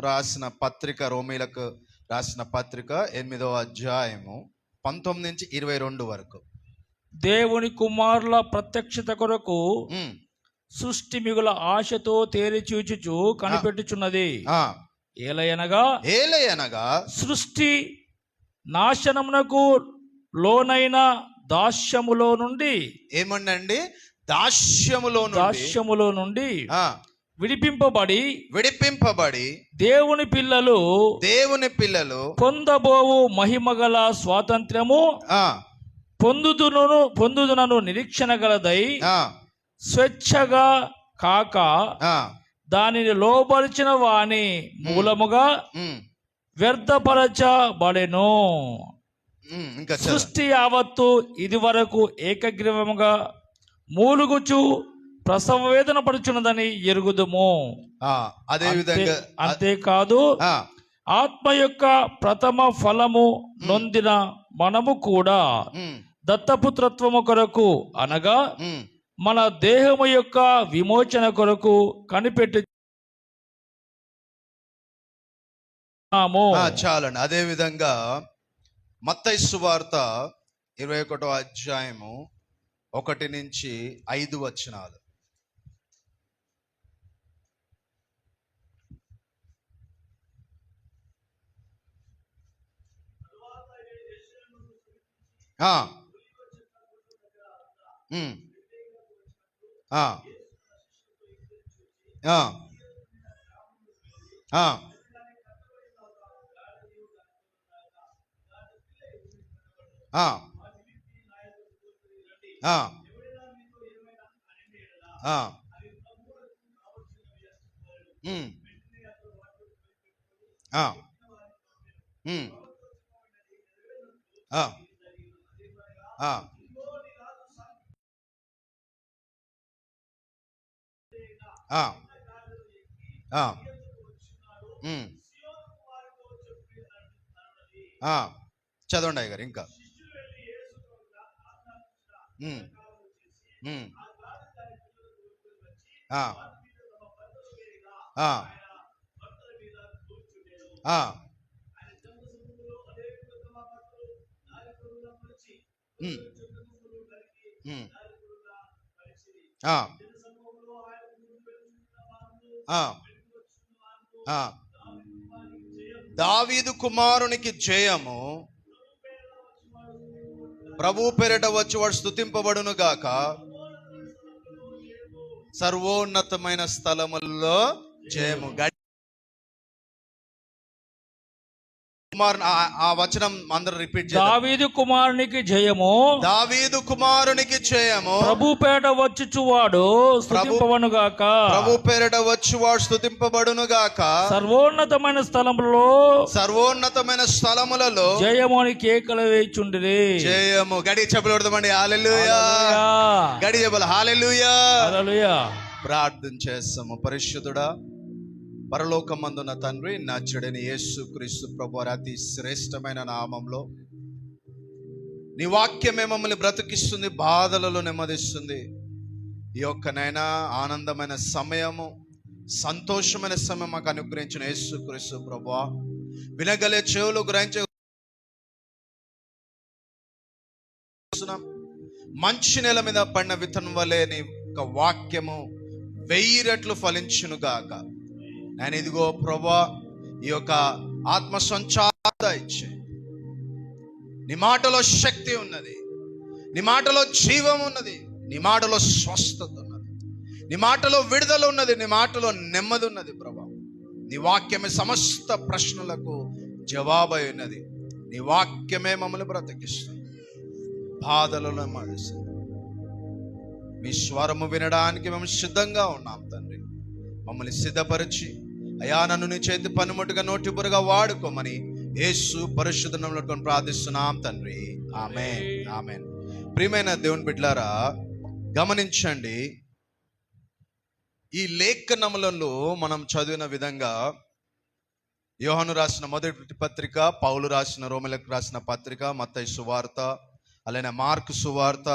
రాసిన పత్రిక, రోమీలకు రాసిన పత్రిక 8వ అధ్యాయము 19 నుంచి 22 వరకు. దేవుని కుమారుల ప్రత్యక్షత కొరకు సృష్టి మిగుల ఆశతో తేరి చూచుచు కనిపెట్టుచున్నది. ఏలయనగా సృష్టి నాశనమునకు లోనైన దాస్యములో నుండి ఏమండి దాస్యములో నుండి విడిపింపబడి దేవుని పిల్లలు పొందబోవు మహిమగల స్వాతంత్ర్యము పొందుదునను నిరీక్షణ గలదై స్వేచ్ఛగా కాక దానిని లోబరిచిన వాని మూలముగా వ్యర్థపరచబడెను. సృష్టి యావత్తు ఇది వరకు ఏకగ్రీవముగా మూలుగుచు ప్రసవ వేదన పడుచున్నదని ఎరుగుదుము. అదే విధంగా అంతేకాదు ఆత్మ యొక్క ప్రథమ ఫలము నొందిన మనము కూడా దత్తపుత్రత్వము కొరకు అనగా మన దేహము యొక్క విమోచన కొరకు కనిపెట్టి చాలండి. అదే విధంగా మత్తయి సువార్త 21వ అధ్యాయము 1 నుంచి 5 వచనాలు. చదవండి అయ్య గారు ఇంకా. దావీదు కుమారునికి జయము, ప్రభు పేరిట వచ్చేవాడు స్తుతింపబడును గాక, సర్వోన్నతమైన స్థలములలో జయము. ఆ వచనం అందరూ రిపీట్ చేద్దాం. దావీదు కుమారునికి జయము, దావీదు కుమారునికి జయము, ప్రభు పేరిట వచ్చుచువాడు స్తుతింపబడును గాక, ప్రభు పేరిట వచ్చువాడు స్తుతింపబడును గాక, సర్వోన్నతమైన స్థలములలో జయము అని కేకలు వేయుచుండిరి. జయము. గడి చెప్పబడదామండి. హల్లెలూయా. గడి చెప్పాలి. హల్లెలూయా. హల్లెలూయా. ప్రార్థన చేస్తాము. పరిశుద్ధుడా, పరలోకమందున్న తండ్రి, నచ్చుడని యేసుక్రీస్తు ప్రభువారి అతి శ్రేష్టమైన నామంలో నీ వాక్యమే మమ్మల్ని బ్రతికిస్తుంది, బాధలలో నెమ్మదిస్తుంది. ఈ యొక్కనైనా ఆనందమైన సమయము, సంతోషమైన సమయం మాకు అనుగ్రహించిన యేసుక్రీస్తు ప్రభువా, వినగలే చెవులు గ్రహించే మంచి నేల మీద పడిన విత్తనం వలె నీ యొక్క వాక్యము 1000 రెట్లు ఫలించును గాక. నేను ఇదిగో ప్రభా, ఈ యొక్క ఆత్మ సంచార ఇచ్చే, నీ మాటలో శక్తి ఉన్నది, నీ మాటలో జీవం ఉన్నది, నీ మాటలో స్వస్థత ఉన్నది, నీ మాటలో విడుదల ఉన్నది, నీ మాటలో నెమ్మది ఉన్నది. ప్రభా, నీ వాక్యమే సమస్త ప్రశ్నలకు జవాబై ఉన్నది. నీ వాక్యమే మమ్మల్ని బ్రతికిస్తుంది, బాధలలో నెమ్మదిస్తుంది. మీ స్వరము వినడానికి మేము సిద్ధంగా ఉన్నాం తండ్రి. మమ్మల్ని సిద్ధపరిచి అయా, నన్ను నీ చేతి పనిముట్టుగా నోటిపురుగా వాడుకోమని యేసు పరిశుద్ధ నామములో ప్రార్థిస్తున్నాం తండ్రి. ఆమేన్, ఆమేన్. ప్రియమైన దేవుని బిడ్డలారా, గమనించండి, ఈ లేఖనములలో మనం చదివిన విధంగా యోహాను రాసిన మొదటి పత్రిక, పౌలు రాసిన రోమీయులకు రాసిన పత్రిక, మత్తయి సువార్త, అలానే మార్కు సువార్త,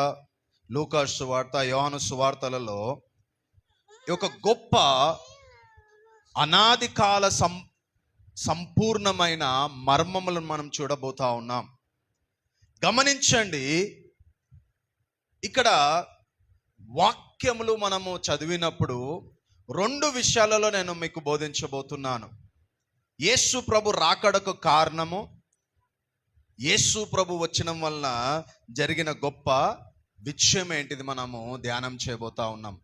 లూకా సువార్త, యోహాను సువార్తలలో ఈ యొక్క గొప్ప అనాది కాల సంపూర్ణమైన మర్మములను మనం చూడబోతా ఉన్నాం. గమనించండి, ఇక్కడ వాక్యములు మనము చదివినప్పుడు 2 విషయాలలో నేను మీకు బోధించబోతున్నాను. యేసు ప్రభు రాకడకు కారణము, యేసు ప్రభు వచ్చినం వలన జరిగిన గొప్ప విషయం ఏంటిది మనము ధ్యానం చేయబోతా ఉన్నాం.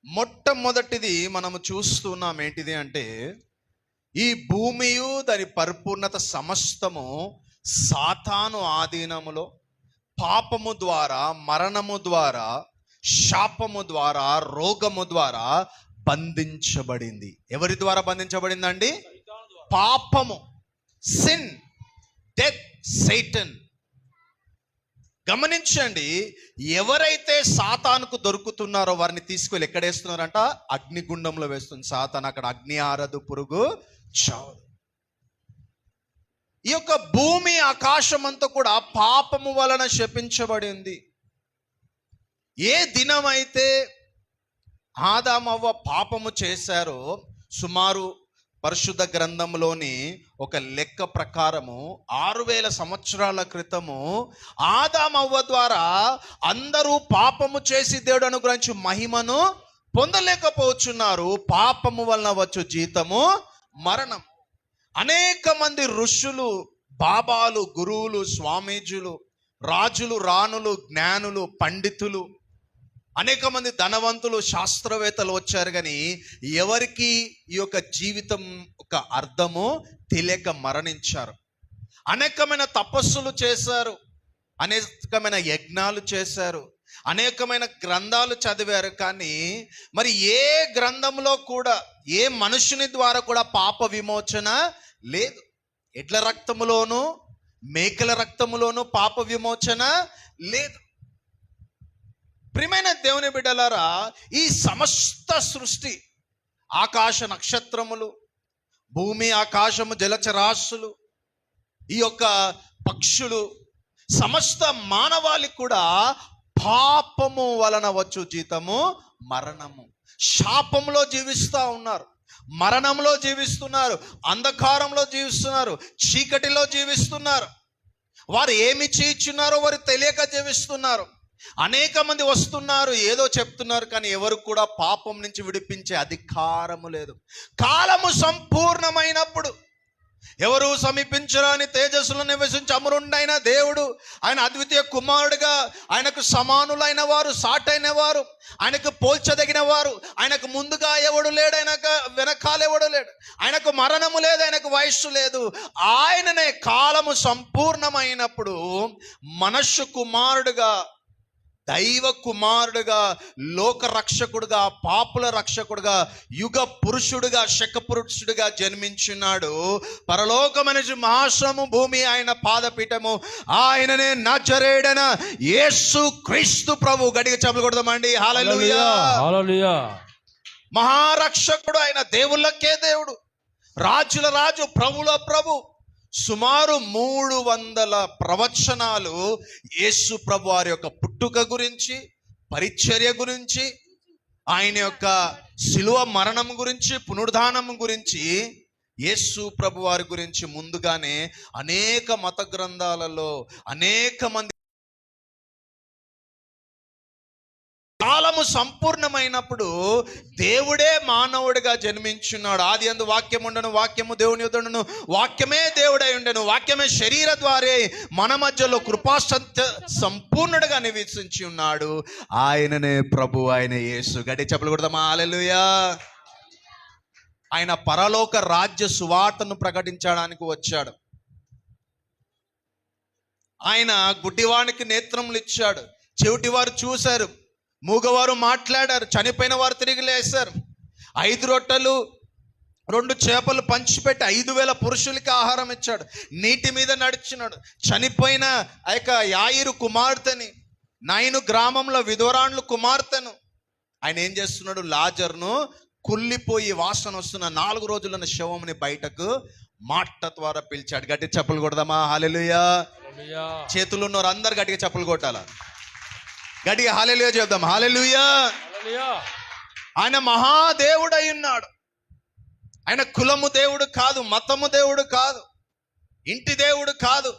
మొట్టమొదటిది మనము చూస్తున్నాం ఏంటిది అంటే, ఈ భూమియు దాని పరిపూర్ణత సమస్తము సాతాను ఆధీనములో పాపము ద్వారా, మరణము ద్వారా, శాపము ద్వారా, రోగము ద్వారా బంధించబడింది. ఎవరి ద్వారా బంధించబడిందండి? పాపము, సిన్, డెత్, సైటన్. గమనించండి, ఎవరైతే సాతానుకు దొరుకుతున్నారో వారిని తీసుకెళ్ళి ఎక్కడేస్తున్నారంట? అగ్నిగుండంలో వేస్తుంది. సాతాను అక్కడ అగ్ని ఆరదు, పురుగు చావదు. ఈ యొక్క భూమి ఆకాశం అంతా కూడా పాపము వలన శపించబడింది. ఏ దినమైతే ఆదామవ్వ పాపము చేశారో, సుమారు పరిశుద్ధ గ్రంథంలోని ఒక లెక్క ప్రకారము 6000 సంవత్సరాల క్రితము ఆదామవ్వ ద్వారా అందరూ పాపము చేసి దేవుడు అనుగ్రహించి మహిమను పొందలేకపోతున్నారు. పాపము వలన వచ్చు జీతము మరణం. అనేక మంది ఋషులు, బాబాలు, గురువులు, స్వామీజులు, రాజులు, రాణులు, జ్ఞానులు, పండితులు, అనేక మంది ధనవంతులు, శాస్త్రవేత్తలు వచ్చారు, కానీ ఎవరికి ఈ యొక్క జీవితం ఒక అర్థము తెలియక మరణించారు. అనేకమైన తపస్సులు చేశారు, అనేకమైన యజ్ఞాలు చేశారు, అనేకమైన గ్రంథాలు చదివారు, కానీ మరి ఏ గ్రంథంలో కూడా, ఏ మనుషుని ద్వారా కూడా పాప విమోచన లేదు. ఎడ్ల రక్తములోను, మేకల రక్తములోను పాప విమోచన లేదు. ప్రియమైన దేవుని బిడ్డలారా, ఈ సమస్త సృష్టి, ఆకాశ నక్షత్రములు, భూమి ఆకాశము, జలచరాశులు, ఈ యొక్క పక్షులు, సమస్త మానవాళి కూడా పాపము వలన వచ్చు జీతము మరణము. శాపంలో జీవిస్తూ ఉన్నారు, మరణంలో జీవిస్తున్నారు, అంధకారంలో జీవిస్తున్నారు, చీకటిలో జీవిస్తున్నారు. వారు ఏమి చేయుచున్నారో వారు తెలియక జీవిస్తున్నారు. అనేక మంది వస్తున్నారు, ఏదో చెప్తున్నారు, కానీ ఎవరు కూడా పాపం నుంచి విడిపించే అధికారము లేదు. కాలము సంపూర్ణమైనప్పుడు ఎవరు సమీపించరాని తేజస్సులో నివసించి అమరుండైన దేవుడు, ఆయన అద్వితీయ కుమారుడిగా, ఆయనకు సమానులైన వారు, సాటైన వారు, ఆయనకు పోల్చదగిన వారు, ఆయనకు ముందుగా ఎవడు లేడు, ఆయనకు వెనకాలెవడు లేడు, ఆయనకు మరణము లేదు, ఆయనకు వయస్సు లేదు. ఆయననే కాలము సంపూర్ణమైనప్పుడు మనుష్య కుమారుడుగా, దైవ కుమారుడుగా, లోక రక్షకుడుగా, పాపుల రక్షకుడుగా, యుగ పురుషుడుగా, శక పురుషుడుగా జన్మించున్నాడు. పరలోకమైన మహాశ్రము, భూమి ఆయన పాదపీఠము. ఆయననే నజరేయుడైన యేసు క్రీస్తు ప్రభు. గట్టిగా చప్పట్లు కొడదామండి. హల్లెలూయా, హల్లెలూయా. మహారక్షకుడు ఆయన, దేవుళ్ళకే దేవుడు, రాజుల రాజు, ప్రభుల ప్రభు. సుమారు 300 ప్రవచనాలు యేసు ప్రభు వారి యొక్క పుట్టుక గురించి, పరిచర్య గురించి, ఆయన యొక్క శిలువ మరణం గురించి, పునరుద్ధానం గురించి, యేసు ప్రభు వారి గురించి ముందుగానే అనేక మత గ్రంథాలలో అనేక మంది. కాలము సంపూర్ణమైనప్పుడు దేవుడే మానవుడిగా జన్మించున్నాడు. ఆది యందు వాక్యం ఉండను, వాక్యము దేవుని యొద్ద ఉండెను, వాక్యమే దేవుడై ఉండెను, వాక్యమే శరీర ద్వారే మన మధ్యలో కృపాసత్య సంపూర్ణుడిగా నివసించి ఉన్నాడు. ఆయననే ప్రభు, ఆయన యేసు. గట్టి చప్పట్లు కొడదామా? హల్లెలూయా. ఆయన పరలోక రాజ్య సువార్తను ప్రకటించడానికి వచ్చాడు. ఆయన గుడ్డివానికి నేత్రములు ఇచ్చాడు, చెవిటివారు చూశారు, మూగవారు మాట్లాడారు, చనిపోయిన వారు తిరిగి లేశారు. 5 రొట్టెలు 2 చేపలు పంచిపెట్టి 5000 పురుషులకి ఆహారం ఇచ్చాడు. నీటి మీద నడిచినాడు. చనిపోయిన ఆ యొక్క యాయిరు కుమార్తెని, నైను గ్రామంలో విధవరాండ్లు కుమార్తెను ఆయన ఏం చేస్తున్నాడు? లాజర్ను, కుళ్ళిపోయి వాసన వస్తున్న 4 రోజులున్న శవంని బయటకు మాట ద్వారా పిలిచాడు. గట్టి చప్పలు కొడదామా? హల్లెలూయా. చేతులు ఉన్నవారు అందరు గట్టిగా చప్పలు కొట్టాలా? గట్టిగా హల్లెలూయా చెప్దాం. హల్లెలూయా. ఆయన మహాదేవుడై ఉన్నాడు. ఆయన కులము దేవుడు కాదు, మతము దేవుడు కాదు, ఇంటి దేవుడు కాదు.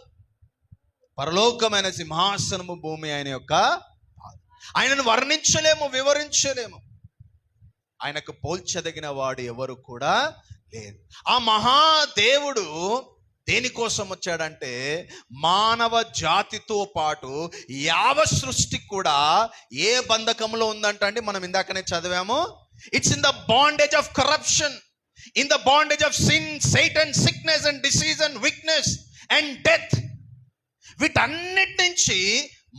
పరలోకమైన సింహాసనము భూమి ఆయన యొక్క. ఆయనను వర్ణించలేము, వివరించలేము. ఆయనకు పోల్చదగిన వాడు ఎవరు కూడా లేదు. ఆ మహాదేవుడు దేనికోసం వచ్చాడంటే మానవ జాతితో పాటు యావ సృష్టి కూడా ఏ బంధకంలో ఉందంట అండి, మనం ఇందాకనే చదివాము. It's in the bondage of corruption, in the bondage of sin, సైటన్, sickness and disease and weakness and death. వీటన్నిటి నుంచి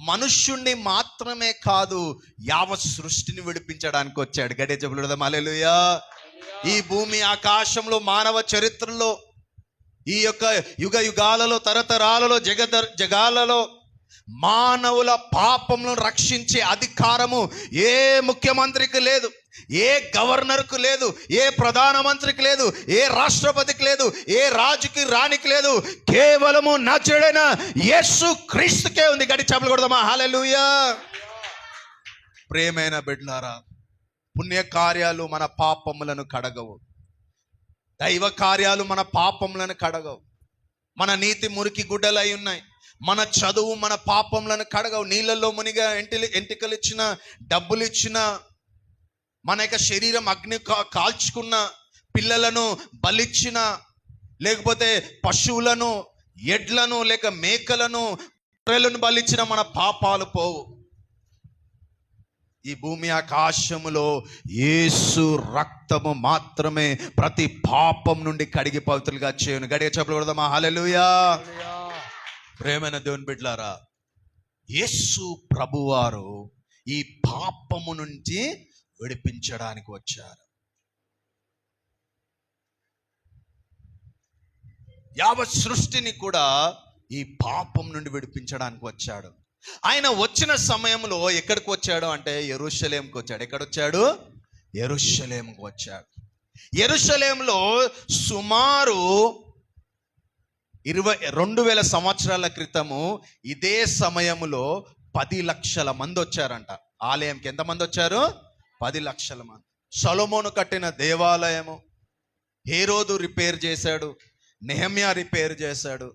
మనుష్యుణ్ణి మాత్రమే కాదు, యావత్ సృష్టిని విడిపించడానికి వచ్చాడు. గట్టిగా చెప్పులు హల్లెలూయా. ఈ భూమి ఆకాశంలో మానవ చరిత్రలో, ఈ యొక్క యుగ యుగాలలో, తరతరాలలో, జగాలలో మానవుల పాపములను రక్షించే అధికారము ఏ ముఖ్యమంత్రికి లేదు, ఏ గవర్నర్కు లేదు, ఏ ప్రధానమంత్రికి లేదు, ఏ రాష్ట్రపతికి లేదు, ఏ రాజుకి రాణికి లేదు. కేవలము నజరేయుడైన యేసు క్రీస్తుకే ఉంది. గట్టి చప్పట్లు కొడదామా? హల్లెలూయా. ప్రియమైన బిడ్డలారా, పుణ్య కార్యాలు మన పాపములను కడగవు, దైవ కార్యాలు మన పాపములను కడగవు. మన నీతి మురికి గుడ్డలై ఉన్నాయి. మన చదువు మన పాపములను కడగవు. నీళ్ళల్లో మునిగా ఎంటికలు ఇచ్చిన, డబ్బులు ఇచ్చిన, మన యొక్క శరీరం అగ్ని కాల్చుకున్న, పిల్లలను బలిచ్చిన, లేకపోతే పశువులను, ఎడ్లను, లేక మేకలను, గొర్రెలను బలిచ్చిన మన పాపాలు పోవు. ఈ భూమి ఆకాశములో యేసు రక్తము మాత్రమే ప్రతి పాపం నుండి కడిగి పవిత్రులుగా చేయను. గట్టిగా చప్పట్లు కొడదామా? హల్లెలూయా. ప్రేమైన దేవుని బిడ్డలారా, యేసు ప్రభువారు ఈ పాపము నుంచి విడిపించడానికి వచ్చారు. యావత్ సృష్టిని కూడా ఈ పాపం నుండి విడిపించడానికి వచ్చాడు. ఆయన వచ్చిన సమయంలో ఎక్కడికి వచ్చాడు అంటే యెరూషలేంకి వచ్చాడు. ఎక్కడొచ్చాడు? యెరూషలేంకి వచ్చాడు. యెరూషలేంలో సుమారు 2000 సంవత్సరాల క్రితము ఇదే సమయంలో 10 లక్షల మంది వచ్చారంట ఆలయంకి. ఎంతమంది వచ్చారు? 10 లక్షల మంది. సొలొమోను కట్టిన దేవాలయము హేరోదు రిపేర్ చేశాడు, నెహెమ్యా రిపేర్ చేశాడు.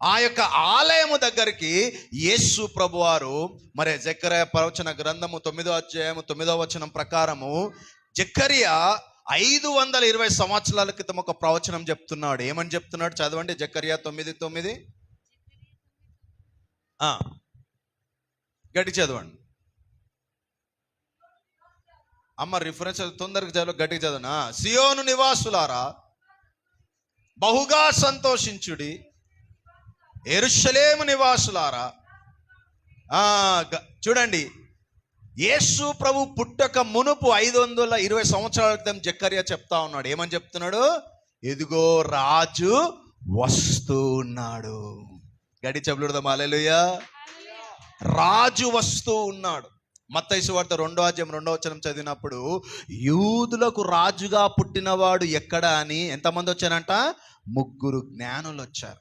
ఆ యొక్క ఆలయము దగ్గరికి యేసు ప్రభువారు మరి జకర్యా ప్రవచన గ్రంథము 9వ అధ్యాయము 9వ వచనం ప్రకారము జకర్యా 520 సంవత్సరాల క్రితం ఒక ప్రవచనం చెప్తున్నాడు. ఏమని చెప్తున్నాడు? చదవండి. జకర్యా 9:9. గట్టి చదవండి అమ్మ. రిఫరెన్స్ తొందరగా చదవ, గట్టిగా చదవనా? సియోను నివాసులారా బహుగా సంతోషించుడి, యెరూషలేము నివాసులారా. చూడండి, యేసు ప్రభు పుట్టక మునుపు 520 సంవత్సరాల క్రితం జకర్యా చెప్తా ఉన్నాడు. ఏమని చెప్తున్నాడు? ఇదిగో రాజు వస్తూ ఉన్నాడు. గడి చెబులుదాం హల్లెలూయా. రాజు వస్తూ ఉన్నాడు. మత్తయి సువార్త 2వ అధ్యాయం 2వ వచనం చదివినప్పుడు యూదులకు రాజుగా పుట్టినవాడు ఎక్కడ అని ఎంతమంది వచ్చారంట? 3 జ్ఞానులు వచ్చారు.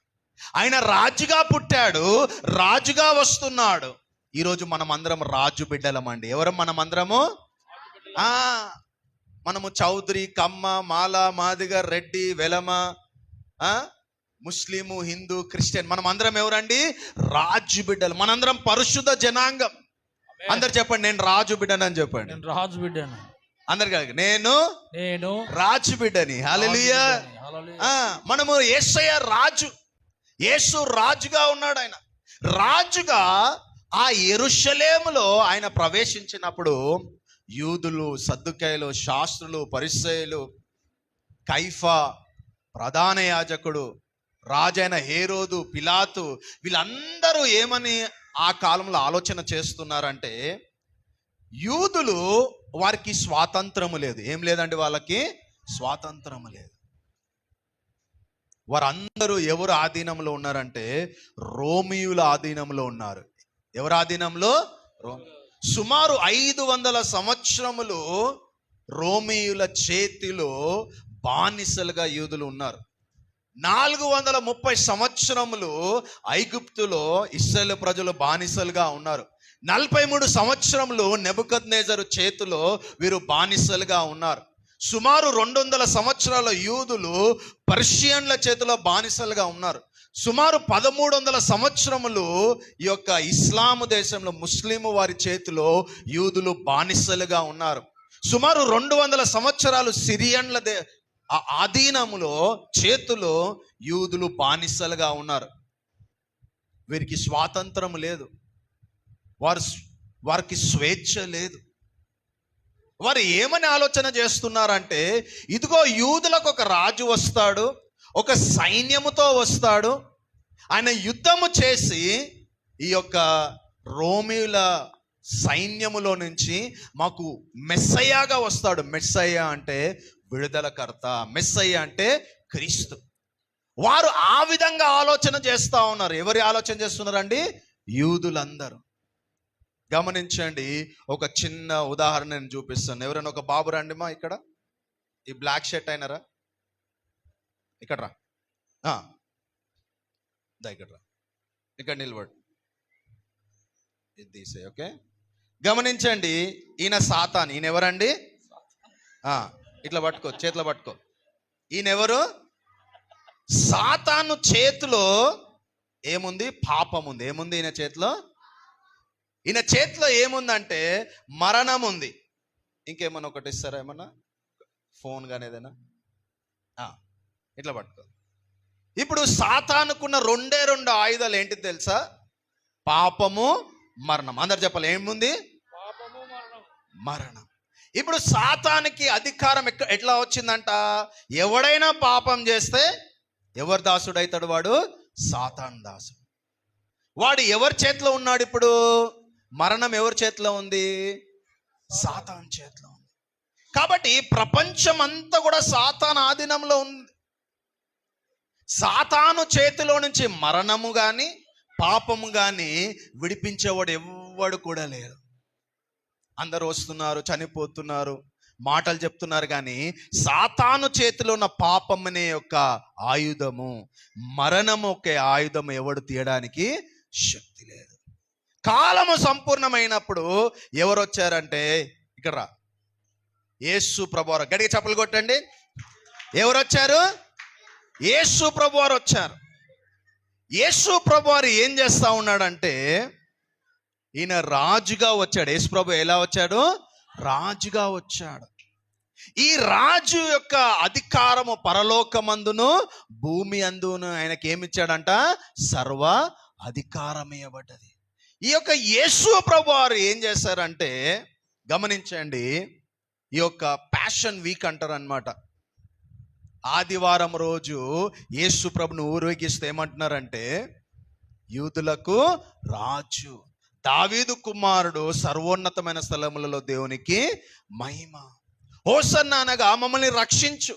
ఆయన రాజుగా పుట్టాడు, రాజుగా వస్తున్నాడు. ఈరోజు మనం అందరం రాజు బిడ్డలమండి. ఎవరు మనం అందరము? మనము చౌదరి, కమ్మ, మాల, మాదిగ, రెడ్డి, వెలమ, ముస్లిము, హిందూ, క్రిస్టియన్, మనం అందరం ఎవరండి? రాజు బిడ్డలు. మనందరం పరిశుద్ధ జనాంగం. అందరు చెప్పండి, నేను రాజు బిడ్డని అని చెప్పండి. నేను రాజు బిడ్డను. అందరు కలిగి నేను రాజు బిడ్డని. హల్లెలూయా. మనము యేసయ్య రాజు. యేసు రాజుగా ఉన్నాడు. ఆయన రాజుగా ఆ యెరూషలేములో ఆయన ప్రవేశించినప్పుడు యూదులు, సద్దుకైలు, శాస్త్రులు, పరిసయ్యులు, కైఫా, ప్రధాన యాజకుడు, రాజైన హేరోదు, పిలాతు, వీళ్ళందరూ ఏమని ఆ కాలంలో ఆలోచన చేస్తున్నారంటే, యూదులు వారికి స్వాతంత్రము లేదు. ఏం లేదండి, వాళ్ళకి స్వాతంత్రము లేదు. వారందరూ ఎవరు ఆధీనంలో ఉన్నారంటే రోమియుల ఆధీనంలో ఉన్నారు. ఎవరు ఆధీనంలో? సుమారు 500 సంవత్సరములు రోమియుల చేతిలో బానిసలుగా యూదులు ఉన్నారు. 430 సంవత్సరములు ఐగుప్తులో ఇశ్రాయేలు ప్రజలు బానిసలుగా ఉన్నారు. 43 సంవత్సరములు నెబుకద్నెజరు చేతిలో వీరు బానిసలుగా ఉన్నారు. సుమారు 200 సంవత్సరాల యూదులు పర్షియన్ల చేతిలో బానిసలుగా ఉన్నారు. సుమారు 1300 సంవత్సరములు ఈ యొక్క ఇస్లాము దేశంలో ముస్లిము వారి చేతిలో యూదులు బానిసలుగా ఉన్నారు. సుమారు 200 సంవత్సరాలు సిరియన్ల ఆధీనములో చేతిలో యూదులు బానిసలుగా ఉన్నారు. వీరికి స్వాతంత్రం లేదు, వారికి స్వేచ్ఛ లేదు. వారు ఏమని ఆలోచన చేస్తున్నారంటే, ఇదిగో యూదులకు ఒక రాజు వస్తాడు, ఒక సైన్యముతో వస్తాడు, ఆయన యుద్ధము చేసి ఈ యొక్క రోమీల సైన్యములో నుంచి మాకు మెస్సయ్యగా వస్తాడు. మెస్సయ్య అంటే విడుదలకర్త, మెస్సయ్య అంటే క్రీస్తు. వారు ఆ విధంగా ఆలోచన చేస్తూ ఉన్నారు. ఎవరి ఆలోచన చేస్తున్నారండి? యూదులందరూ. గమనించండి, ఒక చిన్న ఉదాహరణ నేను చూపిస్తాను. ఎవరైనా ఒక బాబు రండి మా ఇక్కడ, ఈ బ్లాక్ షర్ట్ అయినరా, ఇక్కడ రా, ఇక్కడ రా, ఇక్కడ నిలబడు, ఇది తీసే. ఓకే, గమనించండి, ఈయన సాతాన్. ఈయన ఎవరండి? ఇట్లా పట్టుకో, చేతిలో పట్టుకో. ఈయన ఎవరు? సాతాను చేతిలో ఏముంది? పాపం ఉంది. ఏముంది ఈయన చేతిలో? ఈయన చేతిలో ఏముందంటే మరణం ఉంది. ఇంకేమన్నా ఒకటి ఇస్తారా? ఏమన్నా ఫోన్ కానీ ఏదైనా? ఇట్లా పట్టుకో. ఇప్పుడు సాతానుకున్న 2 ఆయుధాలు ఏంటి తెలుసా? పాపము, మరణం. అందరు చెప్పాలి, ఏముంది? మరణం. ఇప్పుడు సాతానికి అధికారం ఎట్లా వచ్చిందంట? ఎవడైనా పాపం చేస్తే ఎవరు దాసుడు అవుతాడు? వాడు సాతాను దాసుడు. వాడు ఎవరి చేతిలో ఉన్నాడు ఇప్పుడు? మరణం ఎవరి చేతిలో ఉంది? సాతాను చేతిలో ఉంది. కాబట్టి ప్రపంచం అంతా కూడా సాతాను ఆధీనంలో ఉంది. సాతాను చేతిలో నుంచి మరణము కానీ పాపము కానీ విడిపించేవాడు ఎవ్వడు కూడా లేరు. అందరూ వస్తున్నారు, చనిపోతున్నారు, మాటలు చెప్తున్నారు, కానీ సాతాను చేతిలో ఉన్న పాపం అనే యొక్క ఆయుధము, మరణము ఒక ఆయుధము ఎవడు తీయడానికి శక్తి లేదు. కాలము సంపూర్ణమైనప్పుడు ఎవరు వచ్చారంటే, ఇక్కడ రా, యేసు ప్రభువారు. గట్టిగా చప్పలు కొట్టండి. ఎవరు వచ్చారు? యేసు ప్రభువారు వచ్చారు. యేసు ప్రభువారు ఏం చేస్తా ఉన్నాడంటే, ఈయన రాజుగా వచ్చాడు. యేసు ప్రభు ఎలా వచ్చాడు? రాజుగా వచ్చాడు. ఈ రాజు యొక్క అధికారము పరలోకమందును భూమి అందును ఆయనకి ఏమిచ్చాడంట? సర్వ అధికారం ఇవ్వబడ్డది. ఈ యొక్క యేసు ప్రభు వారు ఏం చేశారంటే, గమనించండి, ఈ యొక్క ప్యాషన్ వీక్ అంటారు అనమాట. ఆదివారం రోజు యేసు ప్రభును ఊరేగిస్తే ఏమంటున్నారంటే, యూదులకు రాజు, దావీదు కుమారుడు, సర్వోన్నతమైన స్థలములలో దేవునికి మహిమ. హోసన్నా అనగా మమ్మల్ని రక్షించు,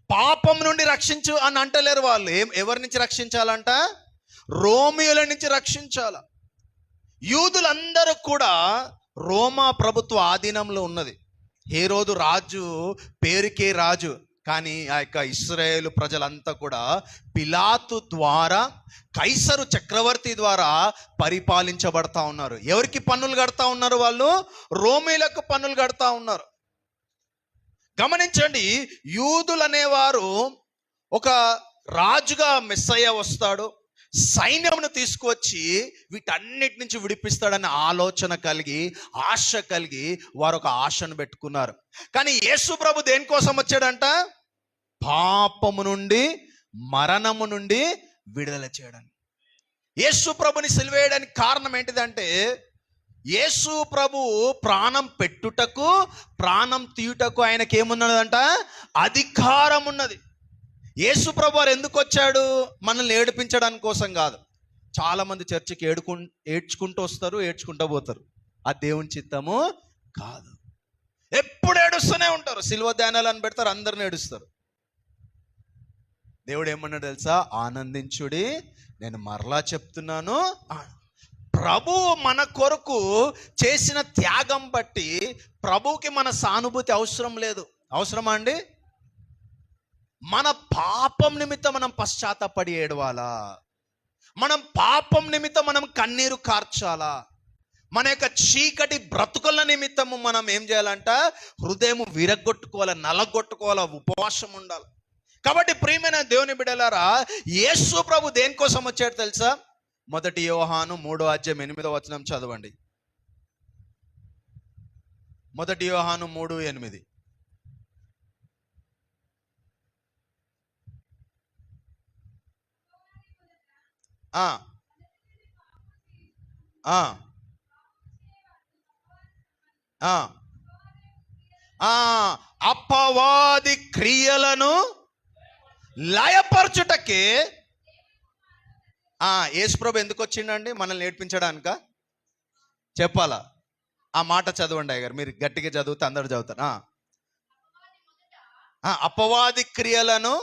పాపం నుండి రక్షించు అని అంటలేరు వాళ్ళు. ఎవరి నుంచి రక్షించాలంట? రోమియోల నుంచి రక్షించాల. యూదులందరూ కూడా రోమా ప్రభుత్వ ఆధీనంలో ఉన్నది. హేరోదు రాజు పేరుకే రాజు, కానీ ఆ యొక్క ఇశ్రాయేలు ప్రజలంతా కూడా పిలాతు ద్వారా, కైసరు చక్రవర్తి ద్వారా పరిపాలించబడతా ఉన్నారు. ఎవరికి పన్నులు కడతా ఉన్నారు? వాళ్ళు రోమీలకు పన్నులు కడతా ఉన్నారు. గమనించండి, యూదులు అనేవారు ఒక రాజుగా మెస్సయ్య వస్తాడు, సైన్యమును తీసుకువచ్చి వీటన్నిటి నుంచి విడిపిస్తాడనే ఆలోచన కలిగి, ఆశ కలిగి వారు ఒక ఆశను పెట్టుకున్నారు. కానీ యేసు ప్రభు దేనికోసం వచ్చాడంట? పాపము నుండి, మరణము నుండి విడుదల చేయడానికి. యేసు ప్రభుని సిలువేయడానికి కారణం ఏంటిదంటే, యేసు ప్రభు ప్రాణం పెట్టుటకు, ప్రాణం తీయుటకు ఆయనకి ఏమున్నదంట? అధికారం ఉన్నది. యేసు ప్రభు వారు ఎందుకు వచ్చాడు? మనల్ని ఏడిపించడానికి కోసం కాదు. చాలామంది చర్చికి ఏడ్చుకుంటూ వస్తారు, ఏడ్చుకుంటూ పోతారు. ఆ దేవుని చిత్తము కాదు. ఎప్పుడు ఏడుస్తూనే ఉంటారు. సిలువ ధ్యానాలు అని పెడతారు, అందరిని ఏడుస్తారు. దేవుడు ఏమన్నాడు తెలుసా? ఆనందించుడి, నేను మరలా చెప్తున్నాను. ప్రభు మన కొరకు చేసిన త్యాగం బట్టి ప్రభువుకి మన సానుభూతి అవసరం లేదు. అవసరమా అండి? మన పాపం నిమిత్తం మనం పశ్చాత్తాపడి ఏడవాలా? మనం పాపం నిమిత్తం మనం కన్నీరు కార్చాలా? మన యొక్క చీకటి బ్రతుకుల నిమిత్తము మనం ఏం చేయాలంట? హృదయం విరగొట్టుకోవాలి, నలగొట్టుకోవాలి, ఉపవాసం ఉండాలి. కాబట్టి ప్రియమైన దేవుని బిడ్డలారా, యేసు ప్రభు దేనికోసం వచ్చాడు తెలుసా? 1 యోహాను 3:8 చదవండి. 1 యోహాను 3:8. అపవాది క్రియలను లయపరచుటకే యేసుప్రభు ఎందుకు వచ్చిండండి? మనల్ని నేర్పించడానిక? చెప్పాలా? ఆ మాట చదవండి అయ్యగారు, మీరు గట్టిగా చదివితే అందరు చదువుతారు. అపవాది క్రియలను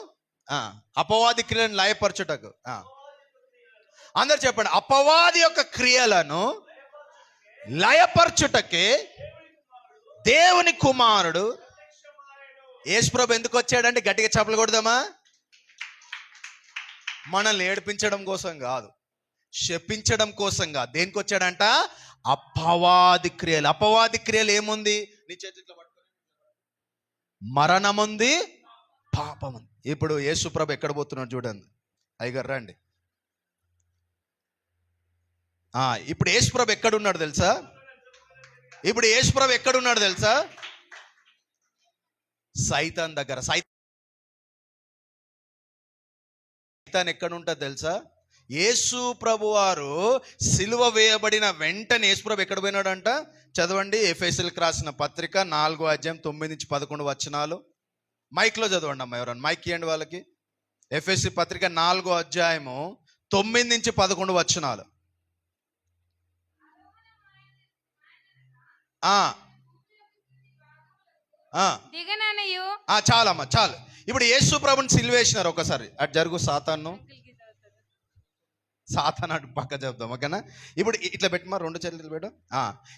లయపరచుటకు. అందరు చెప్పండి. అపవాది యొక్క క్రియలను లయపరచుటకే దేవుని కుమారుడు యేసుప్రభు ఎందుకు వచ్చాడంటే, గట్టిగా చప్పలు కొడదామా? మనల్ని ఏడిపించడం కోసం కాదు, శపించడం కోసం కాదు. దేనికి వచ్చాడంట? అపవాది క్రియలు. అపవాది క్రియలు ఏముంది? నీ చేతిలో పట్టుకొని మరణం ఉంది, పాపం ఉంది. ఇప్పుడు యేసుప్రభు ఎక్కడ పోతున్నాడు చూడండి అయ్యగారు, రండి. ఇప్పుడు యేసుప్రభు ఎక్కడున్నాడు తెలుసా? ఇప్పుడు యేసుప్రభు ఎక్కడున్నాడు తెలుసా? సైతాన్ దగ్గర. సైతాన్ ఎక్కడుంటుంది తెలుసా? యేసు ప్రభు వారు సిలువ వేయబడిన వెంటనే యేసుప్రభు ఎక్కడ పోయినాడంట? చదవండి. ఎఫెసీయులకు రాసిన పత్రిక 4:9-11. మైక్లో చదవండి అమ్మ, ఎవరన్నా మైక్ ఇవ్వండి వాళ్ళకి. ఎఫెసీ పత్రిక 4:9-11. చాలమ్మా, చాలు. ఇప్పుడు యేసు ప్రభుని సిలువేసినారు. ఒకసారి అటు జరుగు, సాతాను అటు పక్క చెప్దాం, ఓకేనా? ఇప్పుడు ఇట్లా పెట్టమా, 2 చేతులు పెట్టు.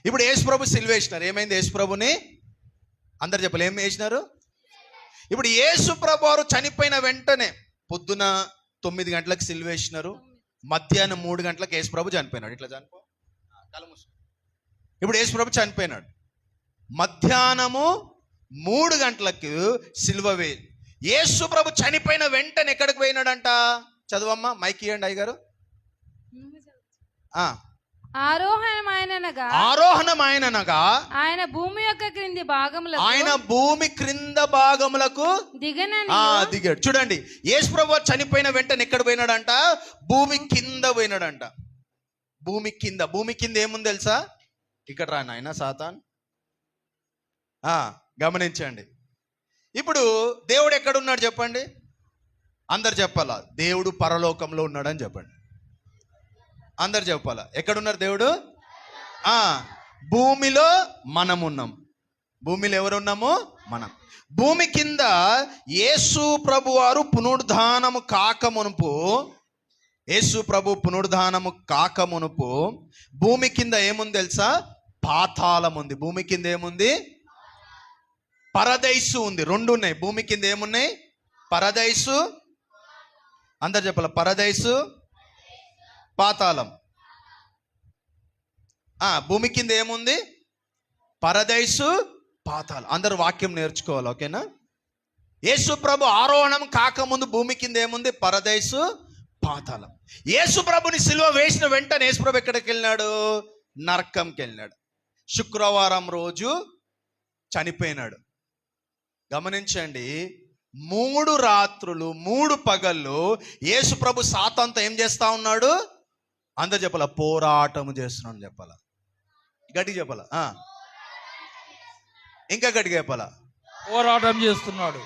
ఇప్పుడు యేసు ప్రభు సిలువేసినారు. ఏమైంది? యేసు ప్రభుని అందరు చెప్పాలి, ఏం వేసినారు? ఇప్పుడు యేసు ప్రభు వారు చనిపోయిన వెంటనే పొద్దున 9 గంటలకు సిలువేసినారు, మధ్యాహ్నం 3 గంటలకు యేసు ప్రభు చనిపోయినాడు. ఇట్లా చనిపో, ఇప్పుడు యేసు ప్రభు చనిపోయినాడు. మధ్యాహ్నము 3 గంటలకు సిలువ వేయి. యేసు ప్రభు చనిపోయిన వెంటనే ఎక్కడికి పోయినాడంట? చదువమ్మా, మైక్ ఇవ్వండి అయ్యగారు. ఆరోహణమైననగా ఆయన భూమి యొక్క క్రింది భాగములకు, ఆయన భూమి క్రింద భాగములకు దిగాడు. చూడండి, యేసు ప్రభు చనిపోయిన వెంటనే ఎక్కడ పోయినాడంట? భూమి కింద పోయినాడంట. భూమి కింద ఏముంది తెలుసా? ఇక్కడ రా నాయన సాతాన్, గమనించండి. ఇప్పుడు దేవుడు ఎక్కడున్నాడు చెప్పండి? అందరు చెప్పాలా? దేవుడు పరలోకంలో ఉన్నాడని చెప్పండి. అందరు చెప్పాలా? ఎక్కడున్నారు దేవుడు? భూమిలో మనం ఉన్నాం. భూమిలో ఎవరున్నాము? మనం. భూమి కింద యేసు ప్రభు వారు పునరుద్ధానము కాకమునుపు భూమి కింద ఏముంది తెలుసా? పాతాళం ఉంది. భూమి కింద ఏముంది? పరదైసు ఉంది. 2 ఉన్నాయి. భూమి కింద ఏమున్నాయి? పరదైసు. అందరు చెప్పాలి, పరదైసు, పాతాళం. భూమి కింద ఏముంది? పరదైసు, పాతాళం. అందరు వాక్యం నేర్చుకోవాలి, ఓకేనా? యేసు ప్రభు ఆరోహణం కాకముందు భూమి కింద ఏముంది? పరదైసు, పాతాళం. యేసు ప్రభుని సిలువ వేసిన వెంటనే యేసు ప్రభు ఎక్కడికి వెళ్ళినాడు? నరకంకి వెళ్ళినాడు. శుక్రవారం రోజు చనిపోయినాడు. గమనించండి, 3 రాత్రులు 3 పగళ్ళు యేసు ప్రభు సాతానుతో ఏం చేస్తా ఉన్నాడు? అందరు చెప్పాల, పోరాటం చేస్తున్నాడు. చెప్పాల, గట్టిగా చెప్పాల, ఇంకా గట్టిగా చెప్పాలా? పోరాటం చేస్తున్నాడు.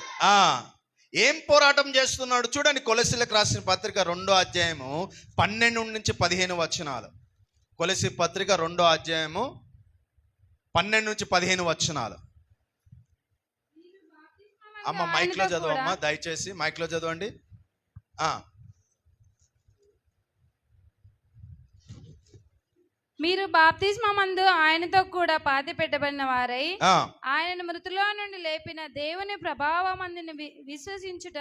ఏం పోరాటం చేస్తున్నాడు? చూడండి, కొలసీలకు రాసిన పత్రిక 2:12-15. కొలసీ పత్రిక 2:12-15. అమ్మ మైక్లో చదవమ్మా, దయచేసి మైక్లో చదవండి. మీరు బాప్తిస్మమందు ఆయనతో కూడా పాతి పెట్టబడిన వారై ఆయనను మృతుల్లో నుండి లేపిన దేవుని ప్రభావమందుని విశ్వసించుట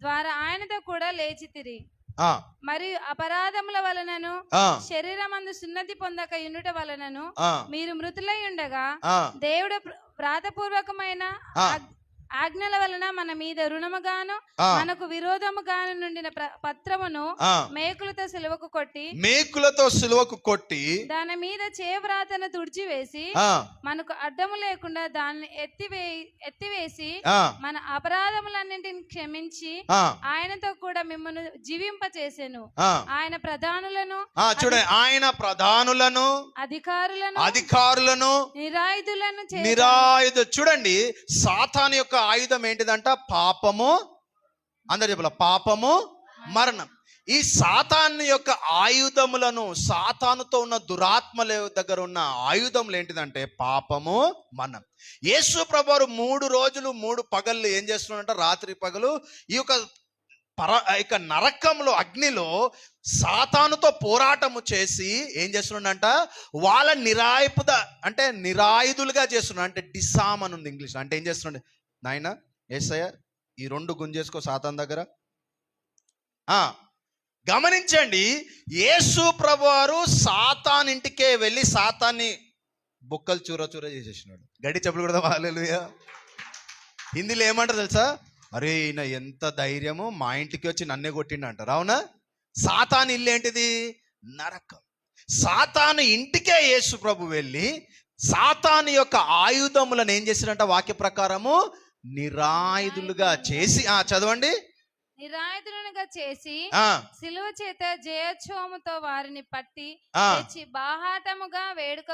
ద్వారా ఆయనతో కూడా లేచితిరి. ఆ, మరియు అపరాధముల వలనను ఆ, శరీరమందు సున్నతి పొందక యుండుట వలనను ఆ, మీరు మృతులై ఉండగా ఆ, దేవుడు వ్రాతపూర్వకమైన ఆ. ఆజ్ఞల వలన మన మీద రుణముగాను ఆ. మనకు విరోధముగాను నుండిన పత్రమును ఆ. మేకులతో సిలువకు కొట్టి మేకులతో సిలువకు కొట్టి దాని మీద చేవ్రాతను తుడిచివేసి ఆ, మనకు అడ్డము లేకుండా దాన్ని ఎత్తివేసి ఆ, మన అపరాధములన్నింటిని క్షమించి ఆ, ఆయనతో కూడా మిమ్మల్ని జీవింపచేసెను. ఆ. ఆయన ప్రధానులను చూడండి, ఆయన ప్రధానులను అధికారులను నిరాయుధులను చూడండి, సాతాను యొక్క ఆయుధం ఏంటిదంట? పాపము. అందరు చెప్పాల, పాపము, మరణం. ఈ సాతాను యొక్క ఆయుధములను, సాతానుతో ఉన్న దురాత్మల దగ్గర ఉన్న ఆయుధములు ఏంటిదంటే పాపము, మరణం. యేసు ప్రభువారు 3 రోజులు 3 పగళ్ళు ఏం చేస్తున్నాడంట? రాత్రి పగలు ఈ యొక్క నరకంలో, అగ్నిలో సాతానుతో పోరాటము చేసి ఏం చేస్తున్నాడంట? వాళ్ళ అంటే నిరాయుధులుగా చేస్తున్నాడు. అంటే డిసామ్ అని ఉంది ఇంగ్లీష్. అంటే ఏం చేస్తున్నాడు? నాయన యేసయ్య ఈ 2 గుంజేసుకో సాతాన్ దగ్గర. గమనించండి, యేసు ప్రభువారు సాతాన్ ఇంటికే వెళ్ళి సాతాన్ని బొక్కలు చూర చేసేసినాడు. గడి చెప్పులు కూడా హల్లెలూయా. హిందీలో ఏమంటారు తెలుసా? అరే ఈయన ఎంత ధైర్యము, మా ఇంటికి వచ్చి నన్నే కొట్టిండు అంటారు. అవునా? సాతాను ఇల్లు ఏంటిది? నరకం. సాతాను ఇంటికే యేసు ప్రభు వెళ్ళి సాతాను యొక్క ఆయుధములను ఏం చేసినట్ట? వాక్య ప్రకారము నిరాయుధులుగా చేసి, చదవండి, నిరాయుధులుగా చేసి సిలువ చేత జయోత్సవముతో వారిని పట్టి తెచ్చి బాహాటముగా వేడుక.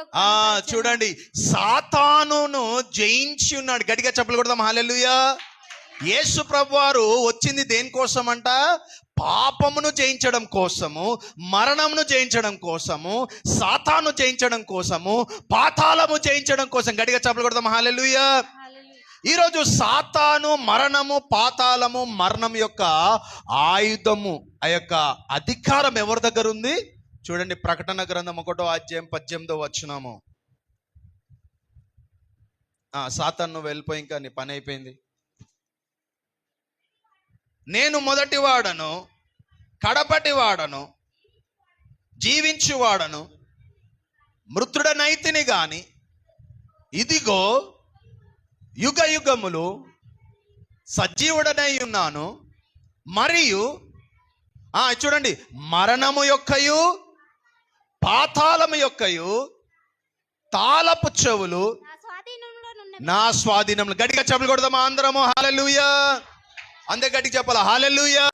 చూడండి, సాతానును జయించి ఉన్నాడు. గట్టిగా చెప్పలు కొడదాం హల్లెలూయా. యేసు ప్రభువారు వచ్చింది దేనికోసం అంట? పాపమును జయించడం కోసము, మరణమును జయించడం కోసము, సాతాను జయించడం కోసము, పాతాళము జయించడం కోసం. గట్టిగా చెప్పలు కొడదాం హల్లెలూయా. ఈరోజు సాతాను, మరణము, పాతాళము, మరణం యొక్క ఆయుధము, ఆ యొక్క అధికారం ఎవరి దగ్గర ఉంది? చూడండి, ప్రకటన గ్రంథం 1వ అధ్యాయం 18వ వచనము. సాతాను నువ్వు వెళ్ళిపోయి, ఇంకా నీ పని అయిపోయింది. నేను మొదటి వాడను, కడపటి వాడను, జీవించువాడను, మృతుడనైతిని గాని ఇదిగో యుగ యుగములు సజీవుడనై ఉన్నాను. మరియు చూడండి, మరణము యొక్కయు పాతాళము యొక్కయు తాళపు చెవులు నా స్వాధీనంలో. గట్టిగా చెప్పలు కొడదామా అందరము హల్లెలూయా. అంతే గట్టిగా చెప్పాలా హల్లెలూయా.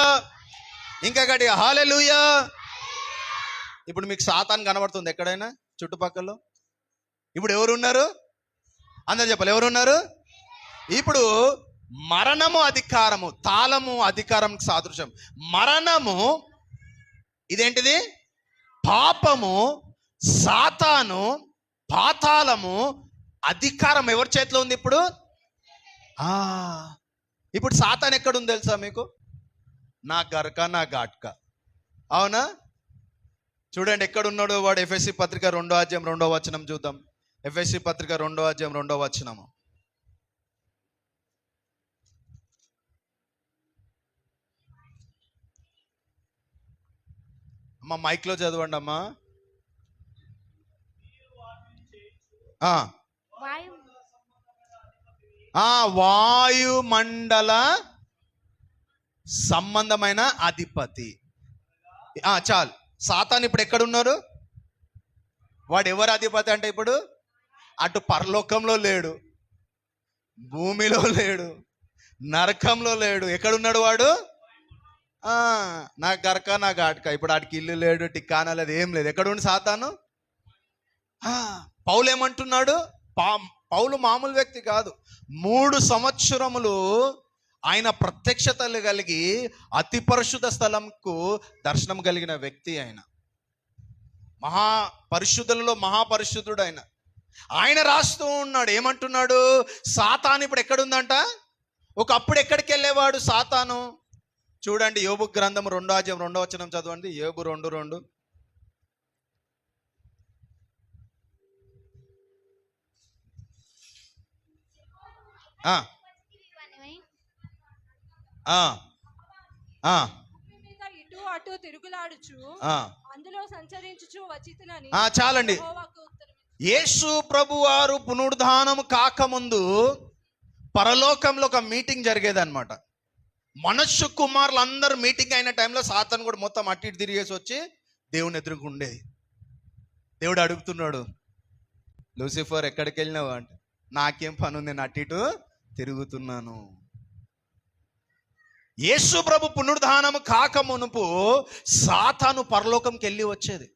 ఇంకా గట్టిగా హల్లెలూయా. ఇప్పుడు మీకు సాతాను కనబడుతుంది ఎక్కడైనా చుట్టుపక్కల? ఇప్పుడు ఎవరున్నారు? అందరు చెప్పాలి, ఎవరున్నారు? ఇప్పుడు మరణము అధికారము, తాళము అధికారం సాదృశ్యం. మరణము ఇదేంటిది? పాపము, సాతాను, పాతాళము అధికారం ఎవరి చేతిలో ఉంది ఇప్పుడు? ఇప్పుడు సాతాను ఎక్కడుంది తెలుసా మీకు? నా గరక, నా ఘాట్క. అవునా? చూడండి ఎక్కడున్నాడు వాడు. ఎఫెసీ పత్రిక 2వ అధ్యాయం 2వ వచనం చూద్దాం. ఎఫెసీ పత్రిక 2వ అధ్యాయం 2వ వచనము. అమ్మ మైక్లో చదవండి అమ్మా. వాయుమండల సంబంధమైన అధిపతి. చాలు. సాతాను ఇప్పుడు ఎక్కడున్నారు? వాడు ఎవరు అధిపతి అంటే ఇప్పుడు అటు పరలోకంలో లేడు, భూమిలో లేడు, నరకంలో లేడు. ఎక్కడున్నాడు వాడు? నా గరక, నా ఘాట్క. ఇప్పుడు ఆడికి ఇల్లు లేడు, టిక్కానా లేదు, ఏం లేదు. ఎక్కడుండి సాతాను? పౌలు ఏమంటున్నాడు? పౌలు మామూలు వ్యక్తి కాదు. 3 సంవత్సరములు ఆయన ప్రత్యక్షతలు కలిగి అతి పరిశుద్ధ స్థలంకు దర్శనం కలిగిన వ్యక్తి. ఆయన మహాపరిశుద్ధులలో మహాపరిశుద్ధుడు. ఆయన రాస్తూ ఉన్నాడు, ఏమంటున్నాడు? సాతాను ఇప్పుడు ఎక్కడుందంట? ఒకప్పుడు ఎక్కడికి వెళ్ళేవాడు సాతాను? చూడండి, యోబు గ్రంథం 2వ అధ్యాయం 2వ వచనం చదవండి. యోబు 2:2. ఇటు అటు తిరుగులాడుచు ఆ, అందులో సంచరించుచు వచ్చితినని చాలండి. యెహోవాకు ఉత్తరమిచ్చెను. యేసు ప్రభు వారు పునరుద్ధానం కాకముందు పరలోకంలో ఒక మీటింగ్ జరిగేది అనమాట. మనుష్య కుమారులు అందరూ మీటింగ్ అయిన టైంలో సాతాను కూడా మొత్తం అటు ఇటు తిరిగేసి వచ్చి దేవుని ఎదురుకుండేది. దేవుడు అడుగుతున్నాడు, లూసిఫర్ ఎక్కడికి వెళ్ళినావు అంటే, నాకేం పని ఉంది, నేను అటు ఇటు తిరుగుతున్నాను. యేసు ప్రభు పునరుద్ధానం కాక మునుపు సాతాను పరలోకంకి వెళ్ళి వచ్చేది.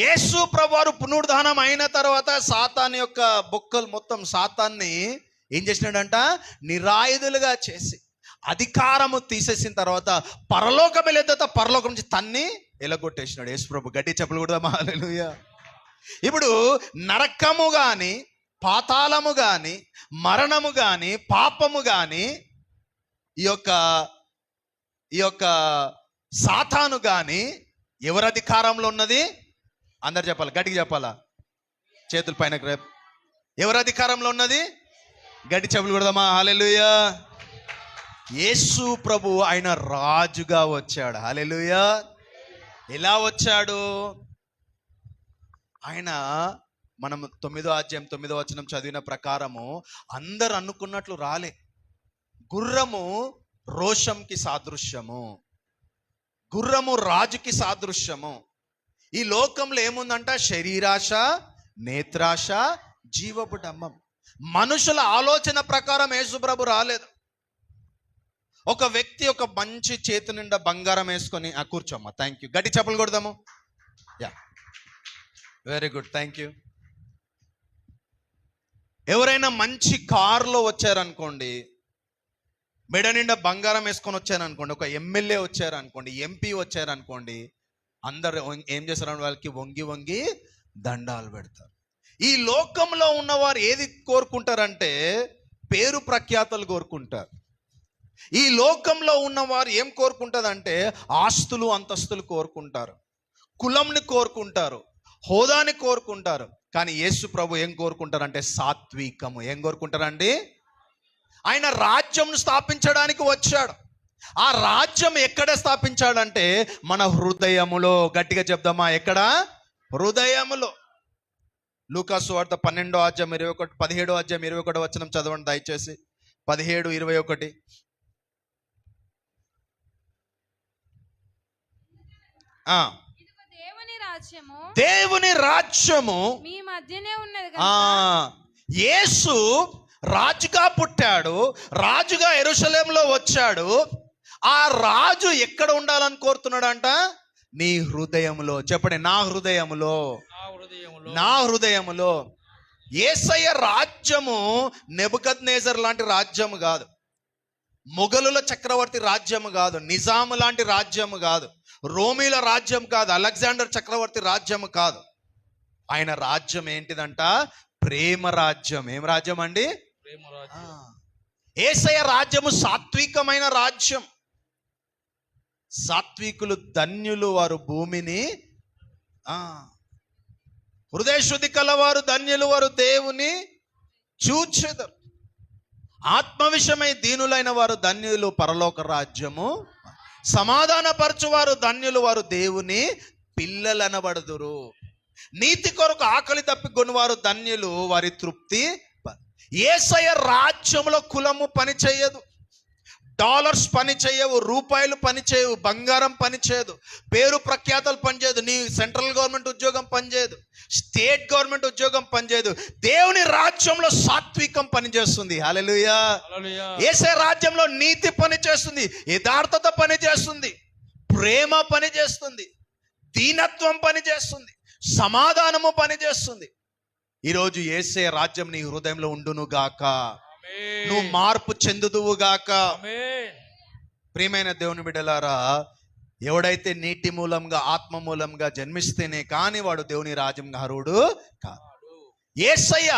యేసు ప్రభు వారు పునరుద్ధానం అయిన తర్వాత సాతాను యొక్క బొక్కలు మొత్తం సాతాన్ని ఏం చేసినాడంట, నిరాయుధులుగా చేసి అధికారము తీసేసిన తర్వాత పరలోకం వెళ్ళే తర్వాత పరలోకం నుంచి తన్ని ఎలగొట్టేసినాడు యేసు ప్రభు. గట్టి చెప్పులు కూడా హల్లెలూయా. ఇప్పుడు నరకము గాని, పాతాళము గాని, మరణము గాని, పాపము గాని, ఈ యొక్క సాతాను గాని ఎవరి అధికారంలో ఉన్నది? అందరు చెప్పాలి, గట్టిగా చెప్పాలా, చేతుల పైన. ఎవరి అధికారంలో ఉన్నది? గట్టి చెప్పులు కొడదామా హల్లెలూయా. యేసు ప్రభు ఆయన రాజుగా వచ్చాడు. హల్లెలూయా. ఎలా వచ్చాడు ఆయన? మనం 9వ అధ్యాయం 9వ వచనం చదివిన ప్రకారము అందరు అనుకున్నట్లు రాలే. గుర్రము రోషంకి సాదృశ్యము, గుర్రము రాజుకి సాదృశ్యము. ఈ లోకంలో ఏముందంట? శరీరాశ, నేత్రాశ, జీవపు డంబం. మనుషుల ఆలోచన ప్రకారం యేసుప్రభు రాలేదు. ఒక వ్యక్తి ఒక మంచి చేతి నిండా బంగారం వేసుకొని, కూర్చోమ్మా, థ్యాంక్ యూ, గట్టి చప్పలు కొడదాము. Yeah, very good, thank you. ఎవరైనా మంచి కారులో వచ్చారనుకోండి, మెడ నిండా బంగారం వేసుకొని వచ్చారనుకోండి, ఒక ఎమ్మెల్యే వచ్చారనుకోండి, ఎంపీ వచ్చారనుకోండి, అందరు ఏం చేస్తారు? వాళ్ళకి వంగి వంగి దండాలు పెడతారు. ఈ లోకంలో ఉన్నవారు ఏది కోరుకుంటారంటే పేరు ప్రఖ్యాతలు కోరుకుంటారు. ఈ లోకంలో ఉన్నవారు ఏం కోరుకుంటారంటే ఆస్తులు, అంతస్తులు కోరుకుంటారు, కులంని కోరుకుంటారు, హోదాని కోరుకుంటారు. కానీ యేసు ప్రభు ఏం కోరుకుంటారంటే సాత్వికము. ఏం కోరుకుంటారండి? ఆయన రాజ్యం స్థాపించడానికి వచ్చాడు. ఆ రాజ్యం ఎక్కడ స్థాపించాడంటే మన హృదయములో. గట్టిగా చెప్దామా, ఎక్కడ? హృదయములో. లూకాసు వార్త 12వ అధ్యాయం 21, 17వ అధ్యాయం 21 వచనం చదవండి దయచేసి. 17:21. దేవుని రాజ్యము మీ మధ్యనే ఉన్నది. యేసు రాజుగా పుట్టాడు, రాజుగా యెరూషలేములో వచ్చాడు. ఆ రాజు ఎక్కడ ఉండాలని కోరుతున్నాడంట? నీ హృదయములో. చెప్పండి, నా హృదయములో, నా హృదయములో. యేసయ్య రాజ్యము నెబుకద్నెజర్ లాంటి రాజ్యము కాదు, మొఘలుల చక్రవర్తి రాజ్యము కాదు, నిజాము లాంటి రాజ్యము కాదు, రోమీల రాజ్యం కాదు, అలెగ్జాండర్ చక్రవర్తి రాజ్యము కాదు. ఆయన రాజ్యం ఏంటిదంట? ప్రేమ రాజ్యం. ఏం రాజ్యం అండి? యేసయ్య రాజ్యము సాత్వికమైన రాజ్యం. సాత్వికులు ధన్యులు, వారు భూమిని, హృదయ శుద్ధి కలవారు ధన్యులు, వారు దేవుని చూచెదరు. ఆత్మ విషయమై దీనులైన వారు ధన్యులు, పరలోక రాజ్యము. సమాధానపరచువారు ధన్యులు, వారు దేవుని పిల్లలనబడుదురు. నీతి కొరకు ఆకలి తప్పికొనివారు ధన్యులు, వారి తృప్తి. యేసయ్య రాజ్యంలో కులము పని చేయదు, డాలర్స్ పని చేయవు, రూపాయలు పని చేయవు, బంగారం పని చేయదు, పేరు ప్రఖ్యాతలు పనిచేయదు, నీ సెంట్రల్ గవర్నమెంట్ ఉద్యోగం పనిచేయదు, స్టేట్ గవర్నమెంట్ ఉద్యోగం పనిచేయదు. దేవుని రాజ్యంలో సాత్వికం పనిచేస్తుంది. హల్లెలూయా. యేసయ్య రాజ్యంలో నీతి పని చేస్తుంది, యథార్థత పని చేస్తుంది, ప్రేమ పని చేస్తుంది, దీనత్వం పని చేస్తుంది, సమాధానము పని చేస్తుంది. ఈరోజు యేసయ్య రాజ్యం నీ హృదయంలో ఉండును గాక. నువ్వు మార్పు చెందుదువు గాక. ప్రియమైన దేవుని బిడ్డలారా, ఎవడైతే నీటి మూలంగా, ఆత్మ మూలంగా జన్మిస్తేనే కానీ వాడు దేవుని రాజ్యంగా అర్హుడు కాదు. యేసయ్య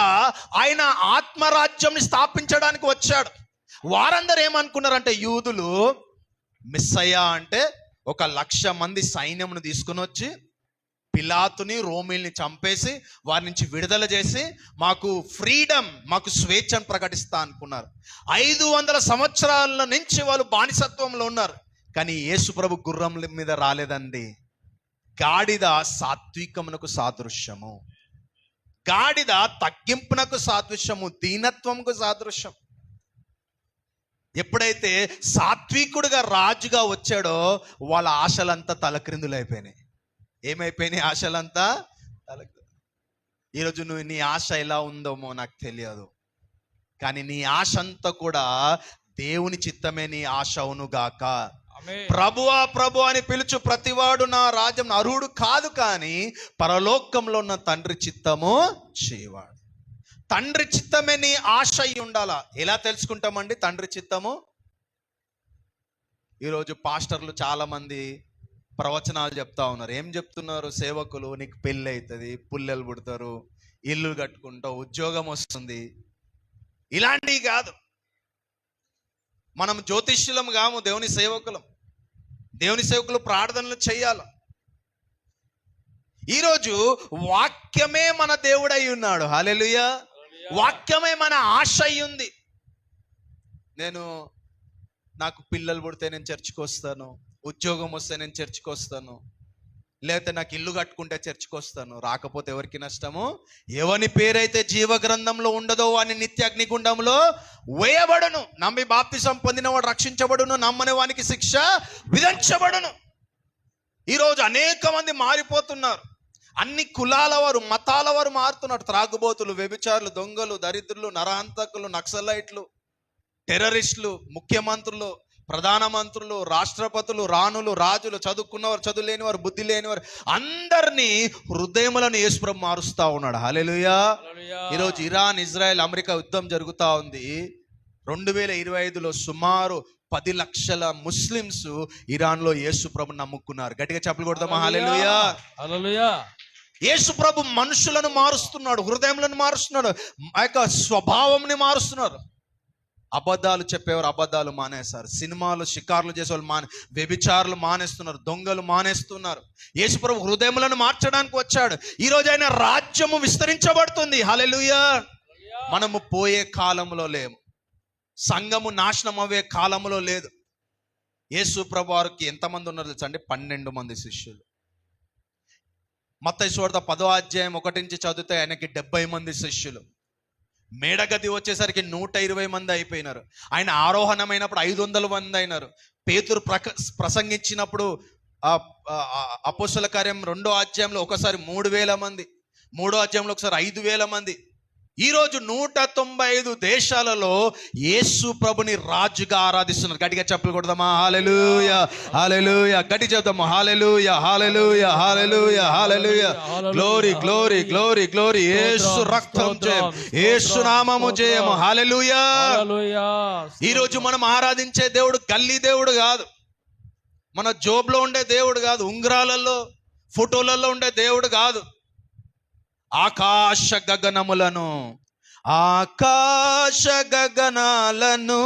ఆయన ఆత్మరాజ్యంని స్థాపించడానికి వచ్చాడు. వారందరూ ఏమనుకున్నారంటే, యూదులు మెస్సయ్య అంటే 1,00,000 మంది సైన్యంను తీసుకుని వచ్చి పిలాతుని, రోమీల్ని చంపేసి వారి నుంచి విడుదల చేసి మాకు ఫ్రీడమ్, మాకు స్వేచ్ఛను ప్రకటిస్తా అనుకున్నారు. 500 సంవత్సరాల నుంచి వాళ్ళు బానిసత్వంలో ఉన్నారు. కానీ యేసు ప్రభు గుర్రం మీద రాలేదండి. గాడిద సాత్వికమునకు సాదృశ్యము, గాడిద తగ్గింపునకు సాదృశ్యము, దీనత్వముకు సాదృశ్యం. ఎప్పుడైతే సాత్వికుడుగా రాజుగా వచ్చాడో వాళ్ళ ఆశలంతా తలక్రిందులు అయిపోయినాయి. ఏమైపోయినాయి? ఆశలంతా తలక్రిందులు. ఈరోజు నువ్వు నీ ఆశ ఎలా ఉందోమో నాకు తెలియదు, కానీ నీ ఆశ అంతా కూడా దేవుని చిత్తమే నీ ఆశ అవునుగాక. ప్రభువా ప్రభు అని పిలుచు ప్రతివాడు నా రాజ్యం అర్హుడు కాదు, కానీ పరలోకంలో ఉన్న తండ్రి చిత్తము చేయవాడు. తండ్రి చిత్తమే నీ ఆశ అయి ఉండాలా. ఎలా తెలుసుకుంటామండి తండ్రి చిత్తము? ఈరోజు పాస్టర్లు చాలా మంది ప్రవచనాలు చెప్తా ఉన్నారు. ఏం చెప్తున్నారు? సేవకులు, నీకు పెళ్ళి అవుతుంది, పుల్లెలు పుడతారు, ఇల్లు కట్టుకుంటావు, ఉద్యోగం వస్తుంది. ఇలాంటివి కాదు. మనం జ్యోతిష్యులం కాము, దేవుని సేవకులం. దేవుని సేవకులు ప్రార్థనలు చేయాలి. ఈరోజు వాక్యమే మన దేవుడై ఉన్నాడు. హల్లెలూయా. వాక్యమే మన ఆశ అయి ఉంది. నాకు పిల్లలు పుడితే నేను చర్చికి వస్తాను, ఉద్యోగం వస్తే నేను చర్చికి వస్తాను, లేకపోతే నాకు ఇల్లు కట్టుకుంటే చర్చికి వస్తాను. రాకపోతే ఎవరికి నష్టము? ఎవని పేరైతే జీవ గ్రంథంలో ఉండదో వాని నిత్య అగ్నిగుండంలో వేయబడును. నమ్మి బాప్తిసం పొందిన వాడు రక్షించబడును, నమ్మని వానికి శిక్ష విధించబడును. ఈరోజు అనేక మంది మారిపోతున్నారు. అన్ని కులాల వారు, మతాల వారు మారుతున్నారు. త్రాగుబోతులు, వ్యభిచారులు, దొంగలు, దరిద్రులు, నరహంతకులు, నక్సలైట్లు, టెర్రరిస్టులు, ముఖ్యమంత్రులు, ప్రధానమంత్రులు, రాష్ట్రపతులు, రాణులు, రాజులు, చదువుకున్నవారు, చదువు లేనివారు, బుద్ధి లేనివారు, అందరినీ హృదయములను యేసుప్రభు మారుస్తా ఉన్నాడు. హల్లెలూయా. ఈరోజు ఇరాన్, ఇజ్రాయెల్, అమెరికా యుద్ధం జరుగుతూ ఉంది. 2025లో సుమారు 10 లక్షల ముస్లిమ్స్ ఇరాన్లో యేసుప్రభు నమ్ముకున్నారు. గట్టిగా చప్పలు కొడదామా? హల్లెలూయా. హల్లెలూయా. యేసుప్రభు మనుషులను మారుస్తున్నాడు, హృదయములను మారుస్తున్నాడు, ఆ యొక్క స్వభావంని మారుస్తున్నారు. అబద్ధాలు చెప్పేవారు అబద్ధాలు మానేస్తారు, సినిమాలు షికార్లు చేసేవాళ్ళు వ్యభిచారులు మానేస్తున్నారు, దొంగలు మానేస్తున్నారు. యేసుప్రభు హృదయములను మార్చడానికి వచ్చాడు. ఈరోజు ఆయన రాజ్యము విస్తరించబడుతుంది. హల్లెలూయా. మనము పోయే కాలంలో లేము, సంఘము నాశనం అయ్యే కాలంలో లేదు. యేసు ప్రభు వారికి ఎంతమంది ఉన్నారు తెలుసా అండి? 12 మంది శిష్యులు. మత్తయి సువార్త 10వ అధ్యాయం 1 నుంచి చదివితే ఆయనకి 70 మంది శిష్యులు. మేడగది వచ్చేసరికి 120 మంది అయిపోయినారు. ఆయన ఆరోహణమైనప్పుడు 500 మంది అయినారు. పేతురు ప్రసంగించినప్పుడు అపోస్తల కార్యం 2వ అధ్యాయంలో ఒకసారి 3000 మంది, 3వ అధ్యాయంలో ఒకసారి 5000 మంది. ఈరోజు 195 దేశాలలో యేసు ప్రభుని రాజుగా ఆరాధిస్తున్నారు. గట్టిగా చప్పలు కొడదామా? Hallelujah, hallelujah. గట్టి చెప్దామా? Hallelujah, hallelujah, hallelujah, hallelujah. Glory, glory, glory, glory. Yesu రక్తం జయం, యేసు నామము జయము. హల్లెలూయా. ఈరోజు మనం ఆరాధించే దేవుడు గల్లీ దేవుడు కాదు, మన జోబులో ఉండే దేవుడు కాదు, ఉంగరాలలో ఫోటోలలో ఉండే దేవుడు కాదు. ఆకాశ గగనములను, ఆకాశ గగనాలను